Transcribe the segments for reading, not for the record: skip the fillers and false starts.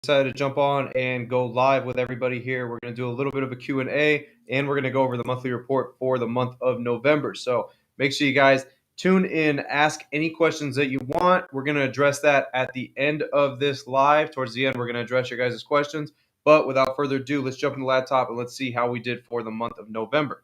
decided to jump on and go live with everybody here. We're going to do a little bit of a Q&A, and we're going to go over the monthly report for the month of November. So make sure you guys tune in, ask any questions that you want. We're going to address that at the end of this live. Towards the end, we're going to address your guys' questions. But without further ado, let's jump in the laptop and let's see how we did for the month of November.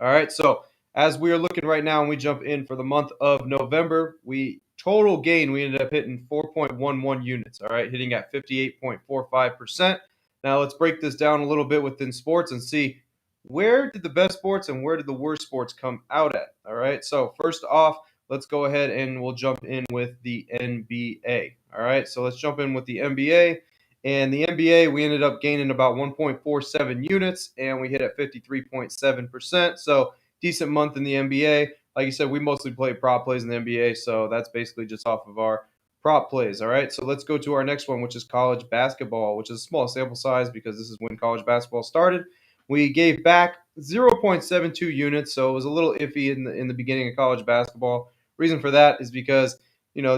All right, so as we are looking right now and we jump in for the month of November, we ended up hitting 4.11 units, all right, hitting at 58.45%. Now let's break this down a little bit within sports and see where did the best sports and where did the worst sports come out at, all right? So first off, let's go ahead and we'll jump in with the NBA, all right? So let's jump in with the NBA. And the NBA, we ended up gaining about 1.47 units, and we hit at 53.7%. So decent month in the NBA. Like you said, we mostly play prop plays in the NBA, so that's basically just off of our prop plays. All right, so let's go to our next one, which is college basketball, which is a small sample size because this is when college basketball started. We gave back 0.72 units, so it was a little iffy in the beginning of college basketball. Reason for that is because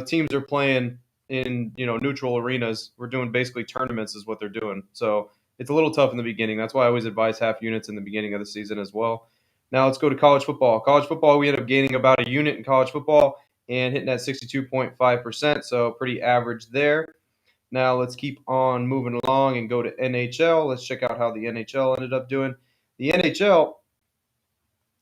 teams are playing in neutral arenas. We're doing basically tournaments is what they're doing. So it's a little tough in the beginning. That's why I always advise half units in the beginning of the season as well. Now let's go to college football. College football, we end up gaining about a unit in college football and hitting at 62.5%. So pretty average there. Now let's keep on moving along and go to NHL. Let's check out how the NHL ended up doing. The NHL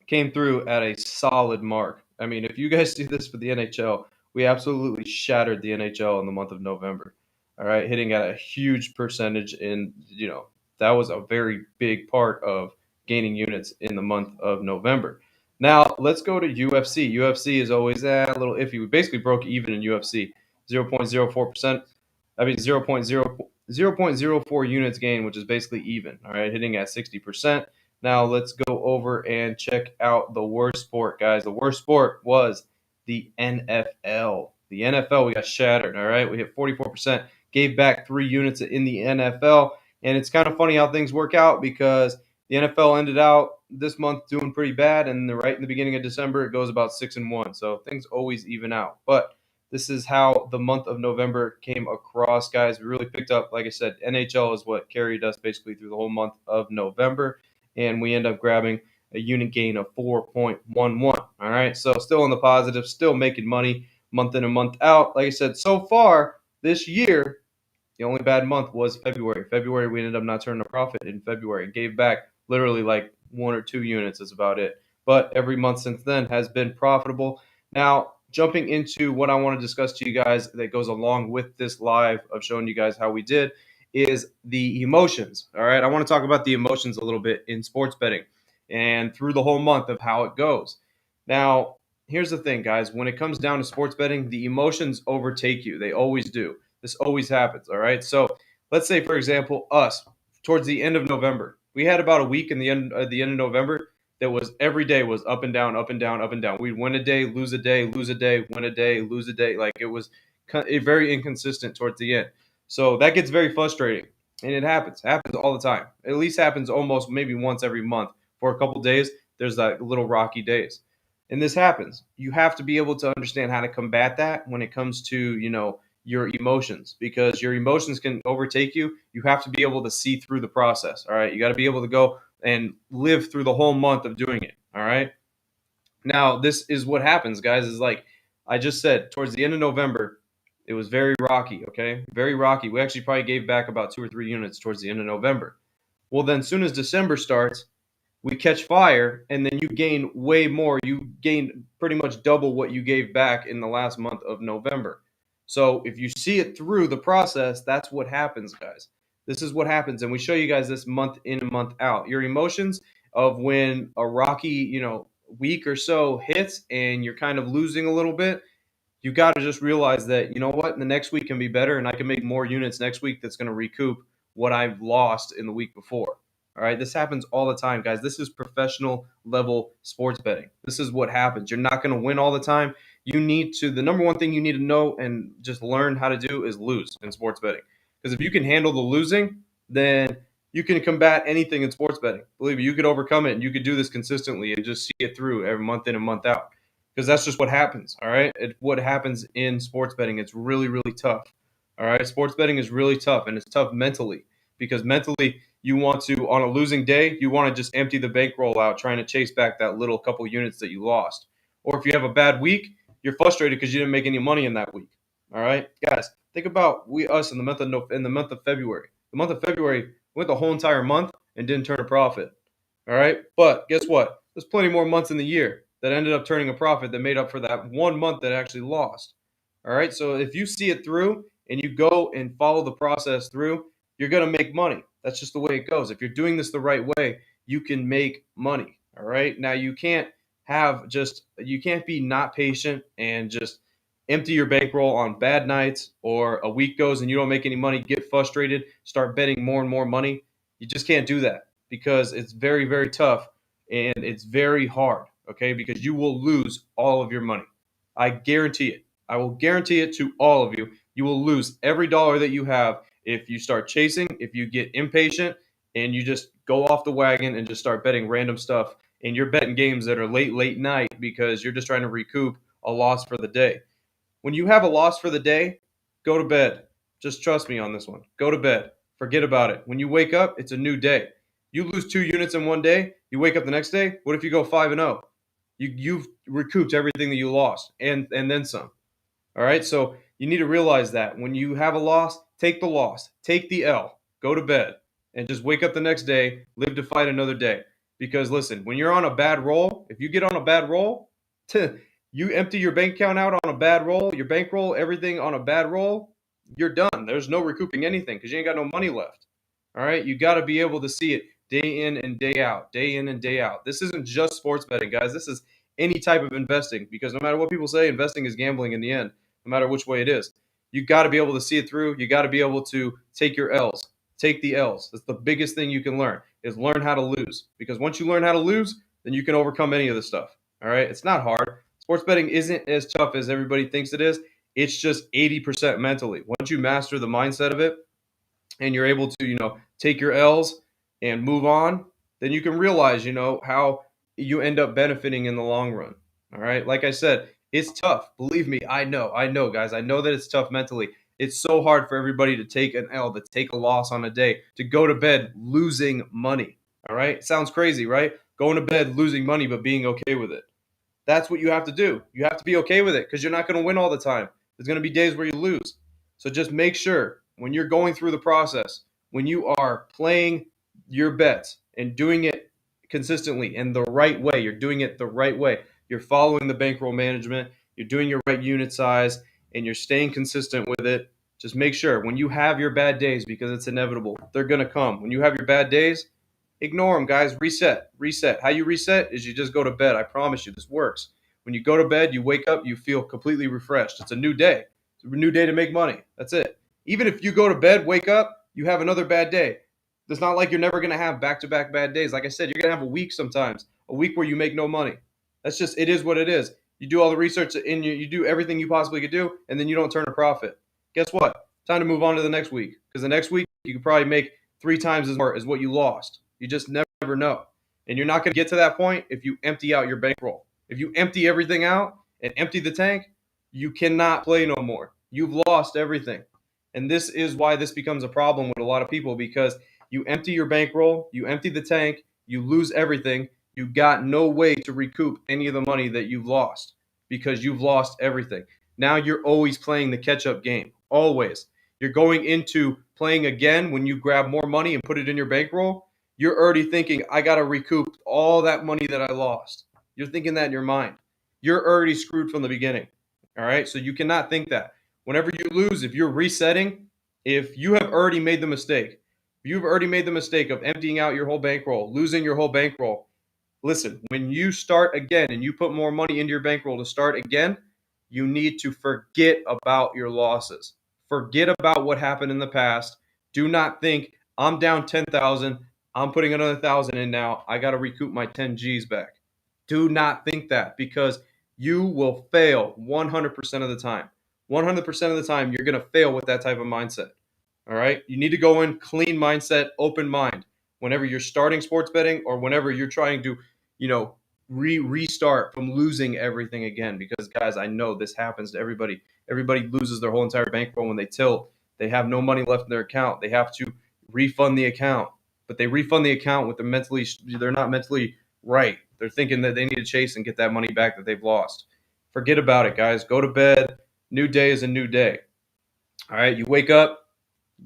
came through at a solid mark. I mean, if you guys see this for the NHL, we absolutely shattered the NHL in the month of November. All right, hitting at a huge percentage that was a very big part of gaining units in the month of November. Now, let's go to UFC. UFC is always a little iffy. We basically broke even in UFC, 0.04%. I mean, 0.04 units gained, which is basically even, all right, hitting at 60%. Now let's go over and check out the worst sport, guys. The worst sport was the NFL. The NFL, we got shattered, all right? We hit 44%, gave back 3 units in the NFL. And it's kind of funny how things work out because the NFL ended out this month doing pretty bad, and right in the beginning of December, it goes about 6-1. So things always even out. But this is how the month of November came across, guys. We really picked up, like I said, NHL is what carried us basically through the whole month of November, and we end up grabbing a unit gain of 4.11. All right, so still in the positive, still making money month in and month out. Like I said, so far this year, the only bad month was February. February, we ended up not turning a profit in February. Gave back literally like 1 or 2 units is about it. But every month since then has been profitable. Now, jumping into what I want to discuss to you guys that goes along with this live of showing you guys how we did is the emotions. All right, I want to talk about the emotions a little bit in sports betting and through the whole month of how it goes. Now, here's the thing, guys. When it comes down to sports betting, the emotions overtake you. They always do. This always happens, all right? So let's say, for example, us, towards the end of November, we had about a week in the end of November that was every day was up and down, up and down, up and down. We'd win a day, lose a day, lose a day, win a day, lose a day. Like it was very inconsistent towards the end. So that gets very frustrating. And it happens all the time. At least happens almost maybe once every month. For a couple days, there's like little rocky days. And this happens. You have to be able to understand how to combat that when it comes to, your emotions, because your emotions can overtake you. You have to be able to see through the process. All right. You got to be able to go and live through the whole month of doing it. All right. Now, this is what happens, guys, is like I just said, towards the end of November, it was very rocky. Okay. Very rocky. We actually probably gave back about 2 or 3 units towards the end of November. Well, then, as soon as December starts, we catch fire, and then you gain way more. You gain pretty much double what you gave back in the last month of November. So if you see it through the process, that's what happens, guys. This is what happens, and we show you guys this month in and month out. Your emotions of when a rocky, week or so hits, and you're kind of losing a little bit. You got to just realize that the next week can be better, and I can make more units next week. That's going to recoup what I've lost in the week before. All right, this happens all the time, guys. This is professional level sports betting. This is what happens. You're not going to win all the time. The number one thing you need to know and just learn how to do is lose in sports betting. Because if you can handle the losing, then you can combat anything in sports betting. Believe me, you could overcome it, and you could do this consistently and just see it through every month in and month out. Because that's just what happens, all right? What happens in sports betting. It's really, really tough. All right. Sports betting is really tough, and it's tough mentally because mentally you want to, on a losing day, you want to just empty the bankroll out trying to chase back that little couple units that you lost. Or if you have a bad week, you're frustrated because you didn't make any money in that week. All right, guys, think about us in the month of February. The month of February we went the whole entire month and didn't turn a profit. All right, but guess what? There's plenty more months in the year that ended up turning a profit that made up for that one month that actually lost. All right, so if you see it through and you go and follow the process through, you're going to make money. That's just the way it goes. If you're doing this the right way, you can make money. All right. Now you can't be not patient and just empty your bankroll on bad nights, or a week goes and you don't make any money, get frustrated, start betting more and more money. You just can't do that because it's very, very tough and it's very hard. Okay. Because you will lose all of your money. I guarantee it. I will guarantee it to all of you. You will lose every dollar that you have if you start chasing, if you get impatient, and you just go off the wagon and just start betting random stuff. And you're betting games that are late, late night because you're just trying to recoup a loss for the day. When you have a loss for the day, go to bed. Just trust me on this one. Go to bed. Forget about it. When you wake up, it's a new day. You lose 2 units in one day, you wake up the next day. What if you go 5-0? You've recouped everything that you lost and then some. All right. So you need to realize that when you have a loss, take the L, go to bed, and just wake up the next day, live to fight another day. Because listen, when you're on a bad roll, if you get on a bad roll, you empty your bank account out on a bad roll, your bankroll, everything on a bad roll, you're done. There's no recouping anything because you ain't got no money left. All right. You got to be able to see it day in and day out, day in and day out. This isn't just sports betting, guys. This is any type of investing because no matter what people say, investing is gambling in the end, no matter which way it is. You got to be able to see it through. You got to be able to take your L's. Take the L's. That's the biggest thing you can learn is learn how to lose. Because once you learn how to lose, then you can overcome any of the stuff. All right. It's not hard. Sports betting isn't as tough as everybody thinks it is. It's just 80% mentally. Once you master the mindset of it and you're able to, take your L's and move on, then you can realize, how you end up benefiting in the long run. All right. Like I said, it's tough. Believe me, I know, guys. I know that it's tough mentally. It's so hard for everybody to take an L, to take a loss on a day, to go to bed losing money. All right. It sounds crazy, right? Going to bed losing money, but being okay with it. That's what you have to do. You have to be okay with it because you're not going to win all the time. There's going to be days where you lose. So just make sure when you're going through the process, when you are playing your bets and doing it consistently in the right way, you're doing it the right way. You're following the bankroll management, you're doing your right unit size, and you're staying consistent with it. Just make sure when you have your bad days, because it's inevitable, they're going to come. When you have your bad days, ignore them, guys. Reset. How you reset is you just go to bed. I promise you, this works. When you go to bed, you wake up, you feel completely refreshed. It's a new day. It's a new day to make money. That's it. Even if you go to bed, wake up, you have another bad day. It's not like you're never going to have back-to-back bad days. Like I said, you're going to have a week sometimes, a week where you make no money. That's just, it is what it is. You do all the research and you do everything you possibly could do, and then you don't turn a profit. Guess what? Time to move on to the next week, because the next week you could probably make 3 times as more as what you lost. You just never know. And you're not going to get to that point if you empty out your bankroll. If you empty everything out and empty the tank, you cannot play no more. You've lost everything. And this is why this becomes a problem with a lot of people, because you empty your bankroll, you empty the tank, you lose everything. You got no way to recoup any of the money that you've lost because you've lost everything. Now you're always playing the catch up game. Always. You're going into playing again when you grab more money and put it in your bankroll. You're already thinking, I got to recoup all that money that I lost. You're thinking that in your mind. You're already screwed from the beginning. All right. So you cannot think that. Whenever you lose, if you're resetting, if you have already made the mistake, if you've already made the mistake of emptying out your whole bankroll, losing your whole bankroll, listen, when you start again and you put more money into your bankroll to start again, you need to forget about your losses. Forget about what happened in the past. Do not think I'm down 10,000. I'm putting another 1,000 in now. I got to recoup my 10 G's back. Do not think that, because you will fail 100% of the time. 100% of the time, you're going to fail with that type of mindset. All right. You need to go in clean mindset, open mind whenever you're starting sports betting or whenever you're trying to, restart from losing everything again. Because guys, I know this happens to everybody. Everybody loses their whole entire bankroll when they tilt. They have no money left in their account. They have to refund the account, but they refund the account with they're not mentally right. They're thinking that they need to chase and get that money back that they've lost. Forget about it, guys. Go to bed. New day is a new day. All right, you wake up.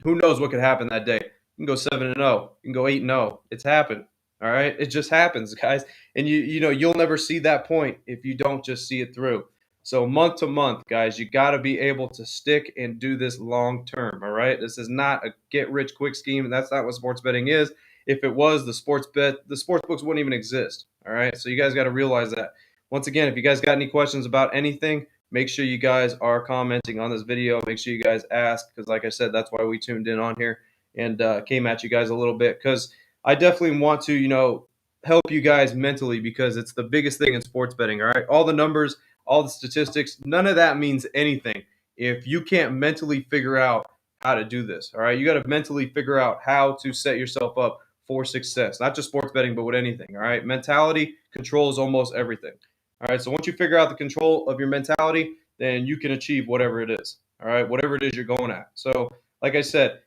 Who knows what could happen that day? You can go 7-0. You can go 8-0. It's happened. All right, it just happens, guys. And you'll never see that point if you don't just see it through. So month to month, guys, you got to be able to stick and do this long term. All right, this is not a get rich quick scheme, and that's not what sports betting is. If it was, the sports books wouldn't even exist. All right, so you guys got to realize that. Once again, if you guys got any questions about anything, make sure you guys are commenting on this video. Make sure you guys ask, because like I said, that's why we tuned in on here and came at you guys a little bit, because I definitely want to, help you guys mentally, because it's the biggest thing in sports betting. All right, all the numbers, all the statistics, none of that means anything if you can't mentally figure out how to do this. All right, you got to mentally figure out how to set yourself up for success, not just sports betting, but with anything. All right, mentality controls almost everything. All right, so once you figure out the control of your mentality, then you can achieve whatever it is. All right, whatever it is you're going at. So, like I said,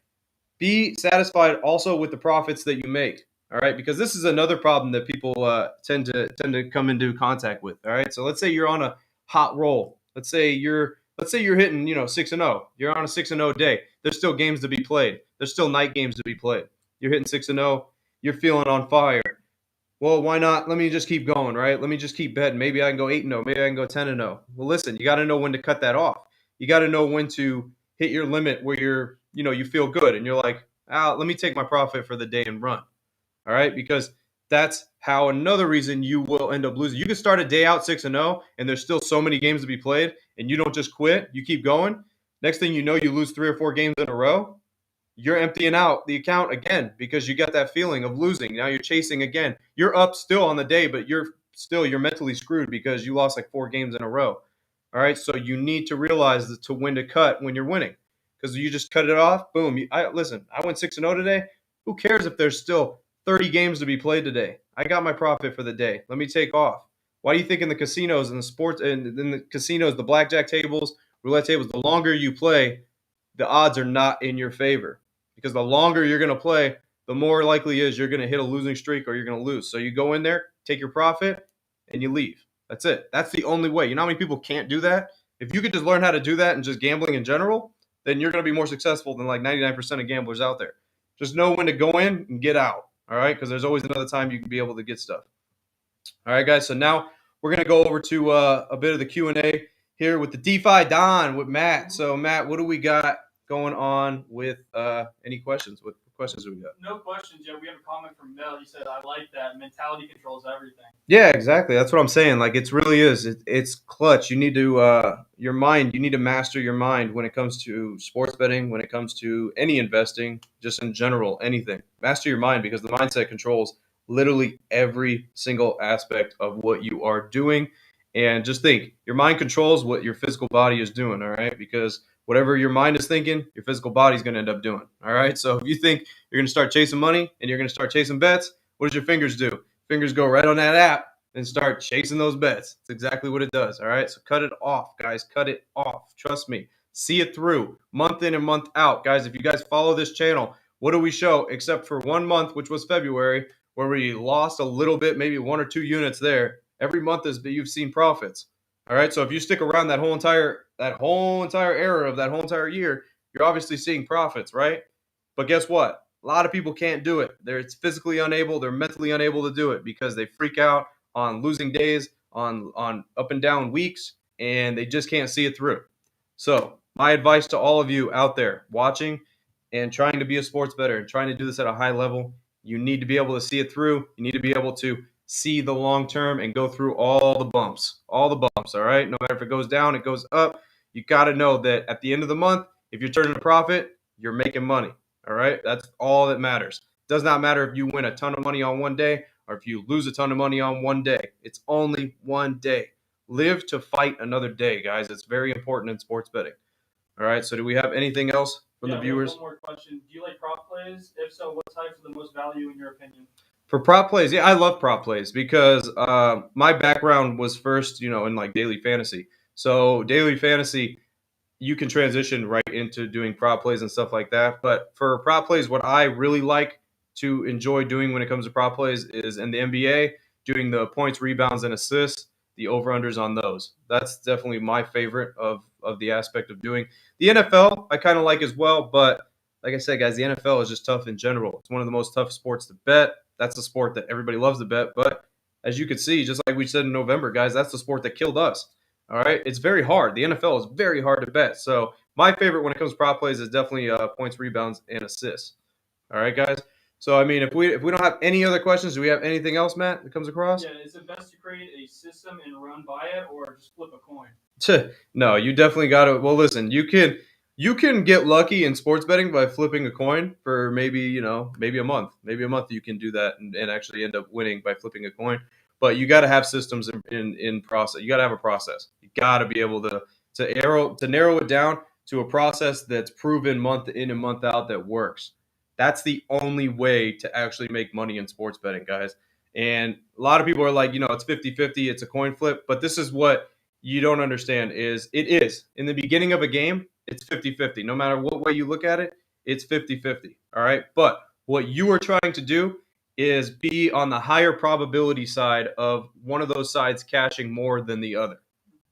be satisfied also with the profits that you make. All right, because this is another problem that people tend to come into contact with. All right, so let's say you're on a hot roll. Let's say you're hitting 6-0. You're on a 6-0 day. There's still games to be played. There's still night games to be played. You're hitting 6-0. You're feeling on fire. Well, why not? Let me just keep going, right? Let me just keep betting. Maybe I can go 8-0. Maybe I can go 10-0. Well, listen, you got to know when to cut that off. You got to know when to hit your limit where you feel good and you're like, let me take my profit for the day and run. All right, because that's how another reason you will end up losing. You can start a day out 6-0, and there's still so many games to be played, and you don't just quit. You keep going. Next thing you know, you lose 3 or 4 games in a row. You're emptying out the account again because you got that feeling of losing. Now you're chasing again. You're up still on the day, but you're mentally screwed because you lost like 4 games in a row. All right, so you need to realize that to when to cut when you're winning, because you just cut it off. Boom. Listen, I went 6-0 today. Who cares if there's still 30 games to be played today? I got my profit for the day. Let me take off. Why do you think in the casinos and the sports and in the casinos, the blackjack tables, roulette tables, the longer you play, the odds are not in your favor? Because the longer you're going to play, the more likely is you're going to hit a losing streak or you're going to lose. So you go in there, take your profit, and you leave. That's it. That's the only way. You know how many people can't do that? If you could just learn how to do that and just gambling in general, then you're going to be more successful than like 99% of gamblers out there. Just know when to go in and get out, all right? Because there's always another time you can be able to get stuff. All right, guys, so now we're going to go over to a bit of the Q&A here with the DeFi Don with Matt. So, Matt, what do we got going on with any questions? What questions do we got? No questions yet. We have a comment from Mel. He said, I like that. Mentality controls everything. Yeah, exactly. That's what I'm saying. Like, it really is. It's clutch. You need to, your mind, you need to master your mind when it comes to sports betting, when it comes to any investing, just in general, anything. Master your mind, because the mindset controls literally every single aspect of what you are doing. And just think, your mind controls what your physical body is doing, all right? Because whatever your mind is thinking, your physical body is going to end up doing, all right? So if you think you're going to start chasing money and you're going to start chasing bets, what does your fingers do? Fingers go right on that app and start chasing those bets. It's exactly what it does, all right? So cut it off, guys. Cut it off. Trust me. See it through month in and month out. Guys, if you guys follow this channel, what do we show except for 1 month, which was February, where we lost a little bit, maybe 1 or 2 units there. Every month you've seen profits. All right, so if you stick around that whole entire era of that whole entire year, you're obviously seeing profits, right? But guess what? A lot of people can't do it. They're physically unable, they're mentally unable to do it because they freak out on losing days, on up and down weeks, and they just can't see it through. So my advice to all of you out there watching and trying to be a sports bettor and trying to do this at a high level, you need to be able to see it through. You need to be able to see the long term and go through all the bumps, all right? No matter if it goes down, it goes up. You got to know that at the end of the month, if you're turning a profit, you're making money, all right? That's all that matters. It does not matter if you win a ton of money on one day or if you lose a ton of money on one day. It's only one day. Live to fight another day, guys. It's very important in sports betting. All right, so do we have anything else from the viewers? One more question. Do you like prop plays? If so, what types are the most value in your opinion? For prop plays, yeah, I love prop plays because my background was first, in like daily fantasy. So daily fantasy, you can transition right into doing prop plays and stuff like that. But for prop plays, what I really like to enjoy doing when it comes to prop plays is in the NBA, doing the points, rebounds, and assists, the over-unders on those. That's definitely my favorite of the aspect of doing. The NFL, I kind of like as well, but like I said, guys, the NFL is just tough in general. It's one of the most tough sports to bet. That's a sport that everybody loves to bet, but as you can see, just like we said in November, guys, that's the sport that killed us. All right, it's very hard. The NFL is very hard to bet. So my favorite when it comes to prop plays is definitely points, rebounds, and assists. All right, guys. So I mean, if we don't have any other questions, do we have anything else, Matt, that comes across? Yeah, is it best to create a system and run by it, or just flip a coin? No, you definitely got to. Well, listen, you can get lucky in sports betting by flipping a coin for maybe a month. Maybe a month you can do that and actually end up winning by flipping a coin. But you got to have systems in process. You got to have a process. You got to be able to narrow it down to a process that's proven month in and month out that works. That's the only way to actually make money in sports betting, guys. And a lot of people are like, it's 50-50, it's a coin flip, but this is what you don't understand is it is in the beginning of a game it's 50-50 no matter what way you look at it, it's 50-50. All right, but what you are trying to do is be on the higher probability side of one of those sides cashing more than the other.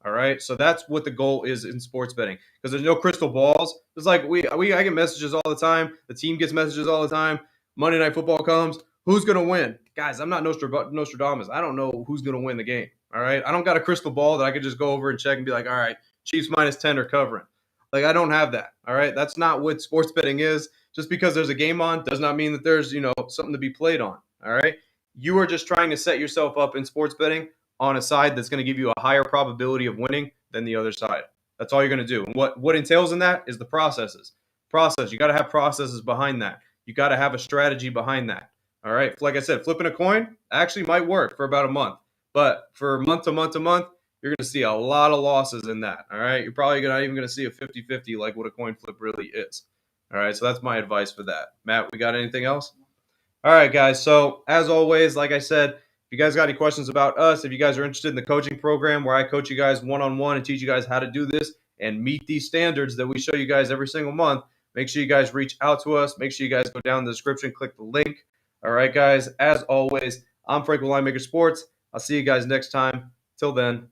All right, so that's what the goal is in sports betting because there's no crystal balls. It's like I get messages all the time, the team gets messages all the time. Monday Night Football comes, who's going to win? Guys, I'm not Nostradamus. I don't know who's going to win the game. All right. I don't got a crystal ball that I could just go over and check and be like, all right, Chiefs -10 are covering. Like, I don't have that. All right. That's not what sports betting is. Just because there's a game on does not mean that there's, something to be played on. All right. You are just trying to set yourself up in sports betting on a side that's going to give you a higher probability of winning than the other side. That's all you're going to do. And what entails in that is the processes. Process. You got to have processes behind that. You got to have a strategy behind that. All right. Like I said, flipping a coin actually might work for about a month. But for month to month to month, you're going to see a lot of losses in that. All right. You're probably not even going to see a 50-50 like what a coin flip really is. All right. So that's my advice for that. Matt, we got anything else? All right, guys. So as always, like I said, if you guys got any questions about us, if you guys are interested in the coaching program where I coach you guys one-on-one and teach you guys how to do this and meet these standards that we show you guys every single month, make sure you guys reach out to us. Make sure you guys go down in the description, click the link. All right, guys. As always, I'm Frank with Linemaker Sports. I'll see you guys next time. Till then.